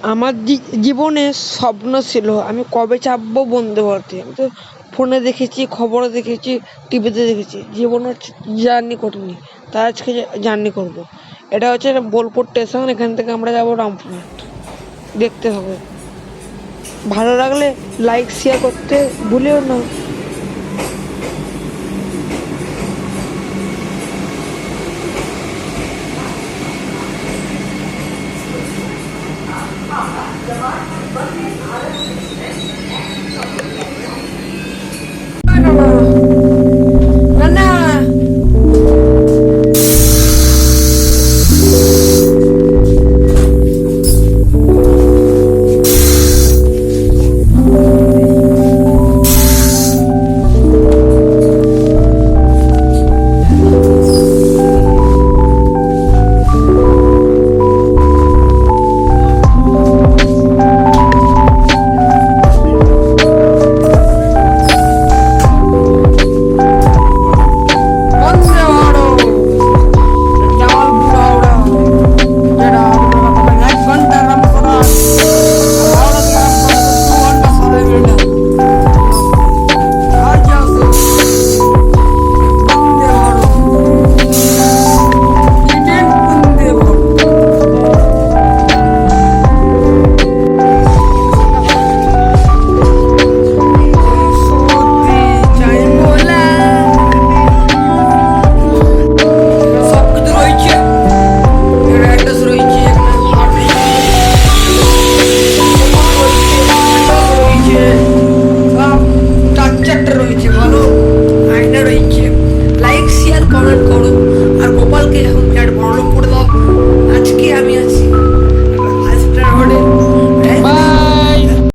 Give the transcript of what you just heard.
আমার জীবনে স্বপ্ন ছিল আমি কবে চাপবো বন্দে ভারতে। আমি তো ফোনে দেখেছি, খবরে দেখেছি, টিভিতে দেখেছি, জীবনে হচ্ছে জার্নি করিনি। তাই আজকে জার্নি করব। এটা হচ্ছে বোলপুর স্টেশন, এখান থেকে আমরা যাবো রামপুরহাট। দেখতে হবে। ভালো লাগলে লাইক শেয়ার করতে ভুলিও না।